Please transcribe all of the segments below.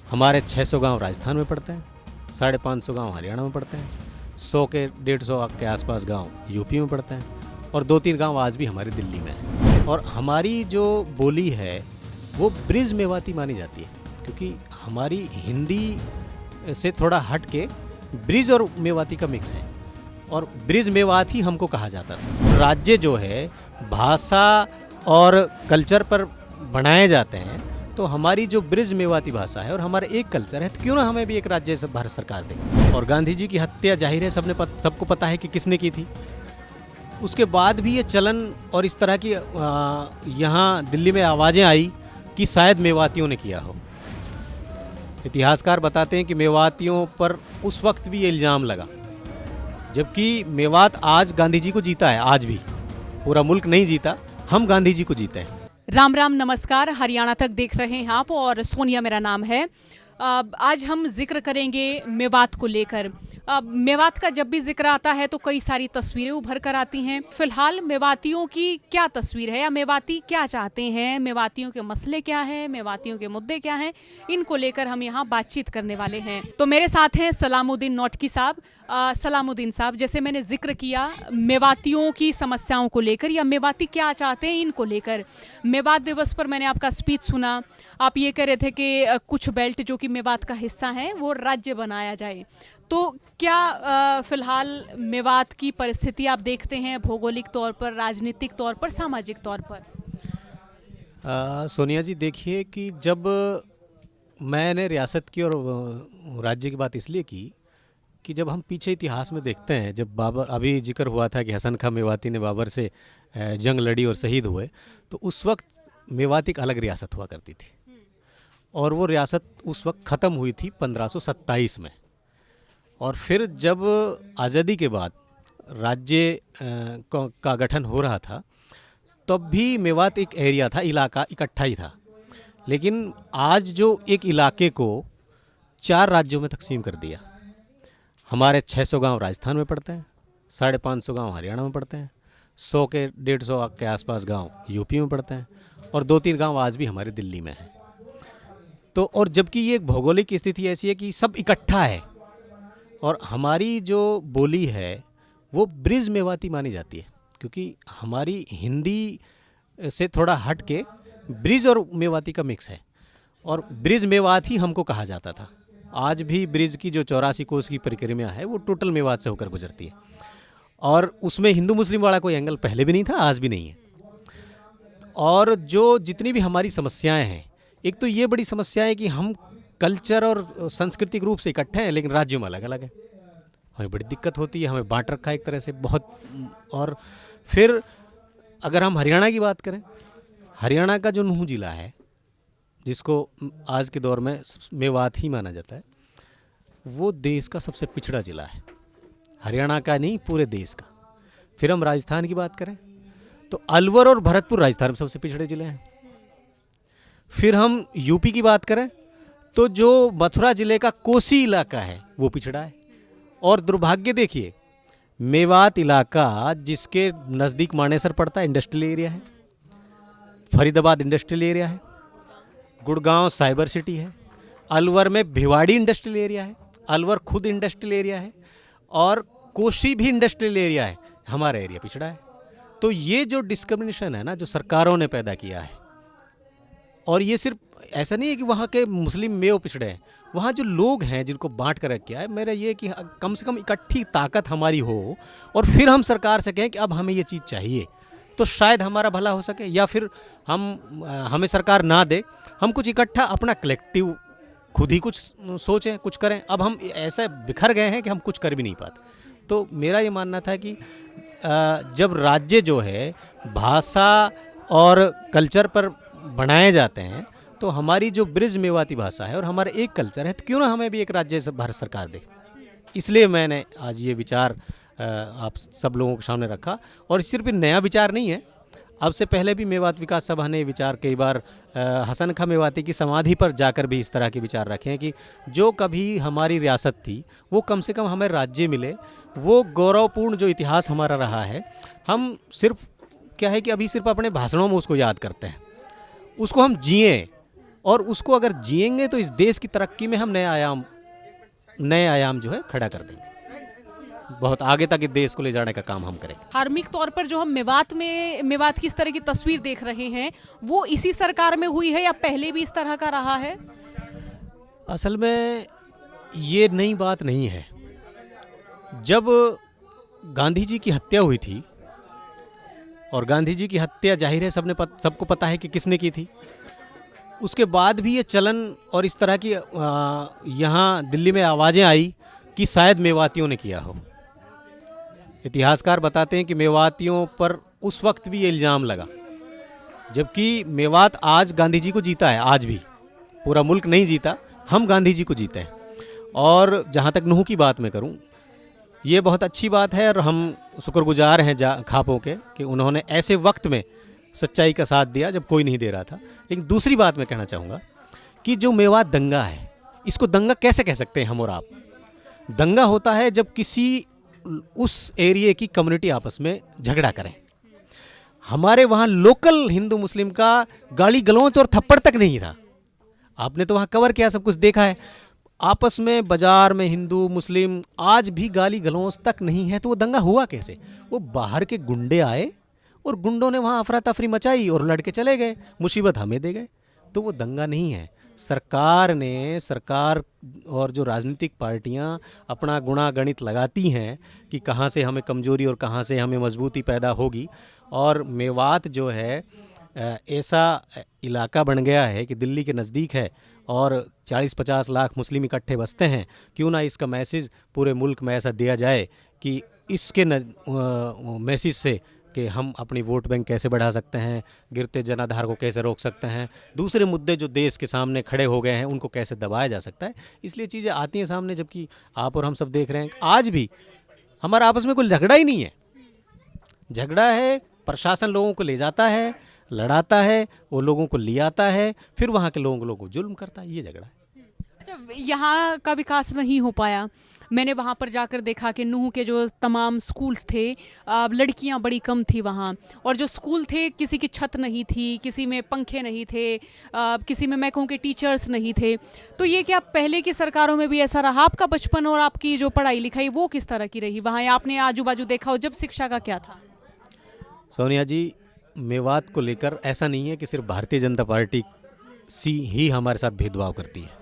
हमारे 600 गांव राजस्थान में पड़ते हैं, 550 गांव हरियाणा में पड़ते हैं, 100 के 150 के आसपास गांव यूपी में पड़ते हैं और 2-3 गांव आज भी हमारी दिल्ली में हैं। और हमारी जो बोली है वो ब्रिज मेवाती मानी जाती है, क्योंकि हमारी हिंदी से थोड़ा हट के ब्रिज और मेवाती का मिक्स है और ब्रिज मेवात ही हमको कहा जाता था। राज्य जो है भाषा और कल्चर पर बनाए जाते हैं, तो हमारी जो ब्रिज मेवाती भाषा है और हमारा एक कल्चर है, तो क्यों ना हमें भी एक राज्य भारत सरकार दे। और गांधी जी की हत्या जाहिर है सबको पता है कि किसने की थी। उसके बाद भी ये चलन और इस तरह की यहाँ दिल्ली में आवाज़ें आई कि शायद मेवातियों ने किया हो। इतिहासकार बताते हैं कि मेवातियों पर उस वक्त भी ये इल्ज़ाम लगा, जबकि मेवात आज गांधी जी को जीता है। आज भी पूरा मुल्क नहीं जीता, हम गांधी जी को जीते हैं। राम राम नमस्कार। हरियाणा तक देख रहे हैं आप और सोनिया मेरा नाम है। आज हम जिक्र करेंगे मेवात को लेकर। मेवात का जब भी जिक्र आता है तो कई सारी तस्वीरें उभर कर आती हैं। फिलहाल मेवातियों की क्या तस्वीर है या मेवाती क्या चाहते हैं, मेवातियों के मसले क्या हैं, मेवातियों के मुद्दे क्या हैं, इनको लेकर हम यहाँ बातचीत करने वाले हैं। तो मेरे साथ हैं सलामुद्दीन नौटकी साहब। सलामुद्दीन साहब, जैसे मैंने जिक्र किया मेवातियों की समस्याओं को लेकर या मेवाती क्या चाहते हैं इनको लेकर, मेवात दिवस पर मैंने आपका स्पीच सुना। आप ये कह रहे थे कि कुछ बेल्ट जो कि मेवात का हिस्सा है वो राज्य बनाया जाए। तो क्या फिलहाल मेवात की परिस्थिति आप देखते हैं भौगोलिक तौर पर, राजनीतिक तौर पर, सामाजिक तौर पर? सोनिया जी, देखिए कि जब मैंने रियासत की और राज्य की बात इसलिए की कि जब हम पीछे इतिहास में देखते हैं, जब बाबर, अभी जिक्र हुआ था कि हसन खां मेवाती ने बाबर से जंग लड़ी और शहीद हुए, तो उस वक्त मेवात एक अलग रियासत हुआ करती थी और वो रियासत उस वक्त ख़त्म हुई थी 1527 में। और फिर जब आज़ादी के बाद राज्य का गठन हो रहा था, तब भी मेवात एक एरिया था, इलाका इकट्ठा ही था। लेकिन आज जो एक इलाके को 4 राज्यों में तकसीम कर दिया, हमारे 600 गांव राजस्थान में पड़ते हैं, 550 गांव हरियाणा में पड़ते हैं, 100 के 150 के आसपास गांव यूपी में पड़ते हैं और 2-3 गांव आज भी हमारी दिल्ली में हैं। तो और जबकि ये भौगोलिक स्थिति ऐसी है कि सब इकट्ठा है और हमारी जो बोली है वो ब्रिज मेवाती मानी जाती है, क्योंकि हमारी हिंदी से थोड़ा हट के ब्रिज और मेवाती का मिक्स है और ब्रिज मेवात ही हमको कहा जाता था। आज भी ब्रिज की जो 84 कोस की परिक्रमा है वो टोटल मेवात से होकर गुजरती है और उसमें हिंदू मुस्लिम वाला कोई एंगल पहले भी नहीं था, आज भी नहीं है। और जो जितनी भी हमारी समस्याएं हैं, एक तो ये बड़ी समस्या है कि हम कल्चर और सांस्कृतिक रूप से इकट्ठे हैं लेकिन राज्यों में अलग अलग है। हमें बड़ी दिक्कत होती है, हमें बांट रखा है एक तरह से बहुत। और फिर अगर हम हरियाणा की बात करें, हरियाणा का जो नूंह जिला है, जिसको आज के दौर में मेवात ही माना जाता है, वो देश का सबसे पिछड़ा जिला है। हरियाणा का नहीं, पूरे देश का। फिर हम राजस्थान की बात करें तो अलवर और भरतपुर राजस्थान में सबसे पिछड़े जिले हैं। फिर हम यूपी की बात करें तो जो मथुरा जिले का कोसी इलाका है वो पिछड़ा है। और दुर्भाग्य देखिए, मेवात इलाका जिसके नज़दीक मानेसर पड़ता है, इंडस्ट्रियल एरिया है, फरीदाबाद इंडस्ट्रियल एरिया है, गुड़गांव साइबर सिटी है, अलवर में भिवाड़ी इंडस्ट्रियल एरिया है, अलवर खुद इंडस्ट्रियल एरिया है और कोसी भी इंडस्ट्रियल एरिया है। हमारा एरिया पिछड़ा है। तो ये जो डिस्क्रिमिनेशन है ना, जो सरकारों ने पैदा किया है, और ये सिर्फ ऐसा नहीं है कि वहाँ के मुस्लिम मेव पिछड़े हैं, वहाँ जो लोग हैं जिनको बांट कर रखा है, मेरा ये कि कम से कम इकट्ठी ताकत हमारी हो और फिर हम सरकार से कहें कि अब हमें ये चीज़ चाहिए, तो शायद हमारा भला हो सके। या फिर हमें सरकार ना दे, हम कुछ इकट्ठा अपना कलेक्टिव खुद ही कुछ सोचें, कुछ करें। अब हम ऐसे बिखर गए हैं कि हम कुछ कर भी नहीं पाते। तो मेरा ये मानना था कि जब राज्य जो है भाषा और कल्चर पर बनाए जाते हैं, तो हमारी जो ब्रिज मेवाती भाषा है और हमारा एक कल्चर है, तो क्यों ना हमें भी एक राज्य भारत सरकार दे। इसलिए मैंने आज ये विचार आप सब लोगों के सामने रखा। और सिर्फ नया विचार नहीं है, अब से पहले भी मेवात विकास सभा ने विचार कई बार हसन खां मेवाती की समाधि पर जाकर भी इस तरह के विचार रखे हैं कि जो कभी हमारी रियासत थी वो कम से कम हमें राज्य मिले। वो गौरवपूर्ण जो इतिहास हमारा रहा है, हम सिर्फ क्या है कि अभी सिर्फ अपने भाषणों में उसको याद करते हैं, उसको हम जिएं और उसको अगर जिएंगे तो इस देश की तरक्की में हम नए आयाम जो है खड़ा कर देंगे। बहुत आगे तक इस देश को ले जाने का काम हम करेंगे। धार्मिक तौर पर जो हम मेवात की इस तरह की तस्वीर देख रहे हैं, वो इसी सरकार में हुई है या पहले भी इस तरह का रहा है? असल में ये नई बात नहीं है। जब गांधी जी की हत्या हुई थी, और गांधी जी की हत्या जाहिर है सबको पता है कि किसने की थी, उसके बाद भी ये चलन और इस तरह की यहाँ दिल्ली में आवाज़ें आई कि शायद मेवातियों ने किया हो। इतिहासकार बताते हैं कि मेवातियों पर उस वक्त भी ये इल्ज़ाम लगा, जबकि मेवात आज गांधी जी को जीता है। आज भी पूरा मुल्क नहीं जीता, हम गांधी जी को जीते हैं। और जहाँ तक नूह की बात मैं करूँ, ये बहुत अच्छी बात है और हम शुक्रगुजार हैं खापों के कि उन्होंने ऐसे वक्त में सच्चाई का साथ दिया जब कोई नहीं दे रहा था। लेकिन दूसरी बात मैं कहना चाहूँगा कि जो मेवात दंगा है, इसको दंगा कैसे कह सकते हैं हम और आप? दंगा होता है जब किसी उस एरिया की कम्युनिटी आपस में झगड़ा करें। हमारे वहाँ लोकल हिंदू मुस्लिम का गाली गलौच और थप्पड़ तक नहीं था। आपने तो वहाँ कवर किया, सब कुछ देखा है। आपस में बाजार में हिंदू मुस्लिम आज भी गाली गलौच तक नहीं है, तो वो दंगा हुआ कैसे? वो बाहर के गुंडे आए और गुंडों ने वहाँ अफरा तफरी मचाई और लड़के चले गए, मुसीबत हमें दे गए। तो वो दंगा नहीं है। सरकार और जो राजनीतिक पार्टियां अपना गुणा गणित लगाती हैं कि कहाँ से हमें कमजोरी और कहाँ से हमें मजबूती पैदा होगी। और मेवात जो है ऐसा इलाका बन गया है कि दिल्ली के नज़दीक है और 40-50 लाख मुस्लिम इकट्ठे बसते हैं। क्यों ना इसका मैसेज पूरे मुल्क में ऐसा दिया जाए कि इसके मैसेज से कि हम अपनी वोट बैंक कैसे बढ़ा सकते हैं, गिरते जनाधार को कैसे रोक सकते हैं, दूसरे मुद्दे जो देश के सामने खड़े हो गए हैं उनको कैसे दबाया जा सकता है। इसलिए चीज़ें आती हैं सामने, जबकि आप और हम सब देख रहे हैं आज भी हमारा आपस में कोई झगड़ा ही नहीं है। झगड़ा है, प्रशासन लोगों को ले जाता है, लड़ाता है, वो लोगों को ले आता है, फिर वहाँ के लोगों को जुल्म करता है। ये झगड़ा है। अच्छा, यहाँ का विकास नहीं हो पाया। मैंने वहाँ पर जाकर देखा कि नूह के जो तमाम स्कूल्स थे, लड़कियाँ बड़ी कम थी वहाँ, और जो स्कूल थे किसी की छत नहीं थी, किसी में पंखे नहीं थे, किसी में मैं कहूँ कि टीचर्स नहीं थे। तो ये क्या पहले की सरकारों में भी ऐसा रहा? आपका बचपन और आपकी जो पढ़ाई लिखाई वो किस तरह की रही वहाँ? आपने आजू बाजू देखा हो, जब शिक्षा का क्या था? सोनिया जी, मेवात को लेकर ऐसा नहीं है कि सिर्फ भारतीय जनता पार्टी ही हमारे साथ भेदभाव करती है।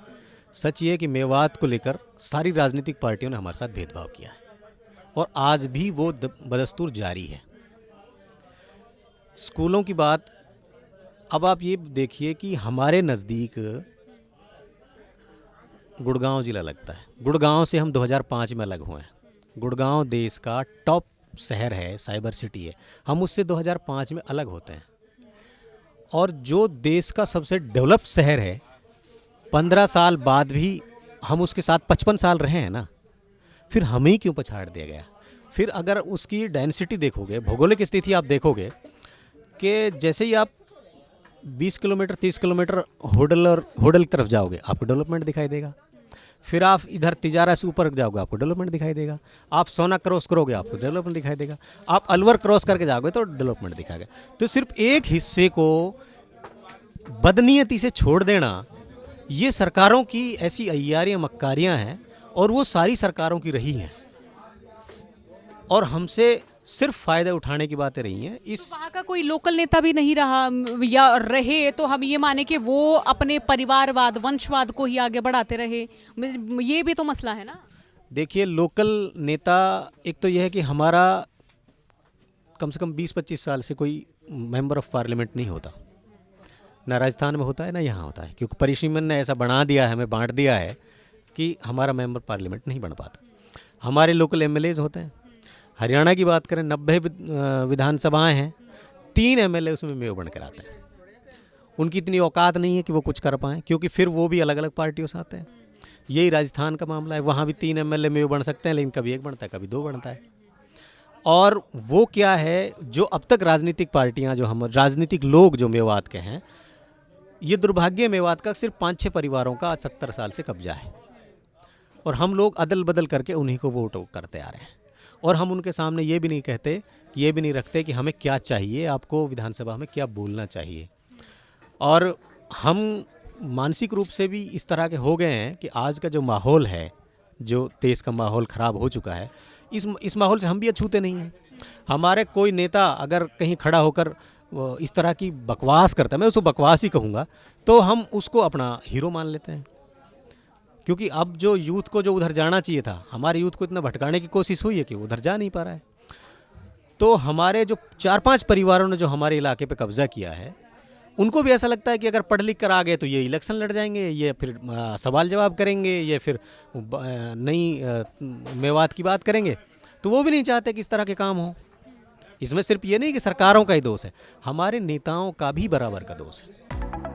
सच ये है कि मेवात को लेकर सारी राजनीतिक पार्टियों ने हमारे साथ भेदभाव किया है और आज भी वो बदस्तूर जारी है। स्कूलों की बात, अब आप ये देखिए कि हमारे नज़दीक गुड़गांव ज़िला लगता है। गुड़गांव से हम 2005 में अलग हुए हैं। गुड़गांव देश का टॉप शहर है, साइबर सिटी है। हम उससे 2005 में अलग होते हैं। और जो देश का सबसे डेवलप शहर है, 15 साल बाद भी हम उसके साथ 55 साल रहे हैं ना, फिर हमें ही क्यों पछाड़ दिया गया? फिर अगर उसकी डेंसिटी देखोगे, भौगोलिक स्थिति आप देखोगे कि जैसे ही आप 20 किलोमीटर 30 किलोमीटर होडल की तरफ जाओगे, आपको डेवलपमेंट दिखाई देगा। फिर आप इधर तिजारा से ऊपर जाओगे, आपको डेवलपमेंट दिखाई देगा। आप सोना क्रॉस करोगे, आपको डेवलपमेंट दिखाई देगा। आप अलवर क्रॉस करके जाओगे तो डेवलपमेंट दिखाएगा। तो सिर्फ एक हिस्से को बदनीयती से छोड़ देना, ये सरकारों की ऐसी अय्यारियाँ मक्कारियाँ हैं और वो सारी सरकारों की रही हैं और हमसे सिर्फ फ़ायदा उठाने की बातें रही हैं। इस तो वहाँ का कोई लोकल नेता भी नहीं रहा या रहे तो हम ये माने कि वो अपने परिवारवाद, वंशवाद को ही आगे बढ़ाते रहे, ये भी तो मसला है ना। देखिए, लोकल नेता, एक तो यह है कि हमारा कम से कम 20-25 साल से कोई मेंबर ऑफ पार्लियामेंट नहीं होता। ना राजस्थान में होता है ना यहाँ होता है, क्योंकि परिसीमन ने ऐसा बना दिया है, हमें बांट दिया है कि हमारा मेंबर पार्लियामेंट नहीं बन पाता। हमारे लोकल एमएलएज होते हैं। हरियाणा की बात करें, 90 विधानसभाएं हैं, 3 एमएलए उसमें मेयर बन कर आते हैं। उनकी इतनी औकात नहीं है कि वो कुछ कर पाएँ, क्योंकि फिर वो भी अलग अलग पार्टियों से आते हैं। यही राजस्थान का मामला है, वहाँ भी 3 एमएलए मेयर बन सकते हैं, लेकिन कभी 1 बनता है, कभी 2 बनता है। और वो क्या है, जो अब तक राजनीतिक पार्टियाँ, जो हम राजनीतिक लोग जो मेवात के हैं, ये दुर्भाग्य मेवात का सिर्फ 5-6 परिवारों का 70 साल से कब्जा है और हम लोग अदल बदल करके उन्हीं को वोट करते आ रहे हैं। और हम उनके सामने ये भी नहीं कहते, ये भी नहीं रखते कि हमें क्या चाहिए, आपको विधानसभा में क्या बोलना चाहिए। और हम मानसिक रूप से भी इस तरह के हो गए हैं कि आज का जो माहौल है, जो देश का माहौल ख़राब हो चुका है, इस माहौल से हम भी अछूते नहीं हैं। हमारे कोई नेता अगर कहीं खड़ा होकर वो इस तरह की बकवास करता है, मैं उसको बकवास ही कहूँगा, तो हम उसको अपना हीरो मान लेते हैं। क्योंकि अब जो यूथ को जो उधर जाना चाहिए था, हमारे यूथ को इतना भटकाने की कोशिश हुई है कि उधर जा नहीं पा रहा है। तो हमारे जो 4-5 परिवारों ने जो हमारे इलाके पे कब्जा किया है, उनको भी ऐसा लगता है कि अगर पढ़ लिख कर आ गए तो ये इलेक्शन लड़ जाएंगे, ये फिर सवाल जवाब करेंगे, ये फिर नई मेवात की बात करेंगे। तो वो भी नहीं चाहते कि इस तरह के काम हो। इसमें सिर्फ ये नहीं कि सरकारों का ही दोष है, हमारे नेताओं का भी बराबर का दोष है।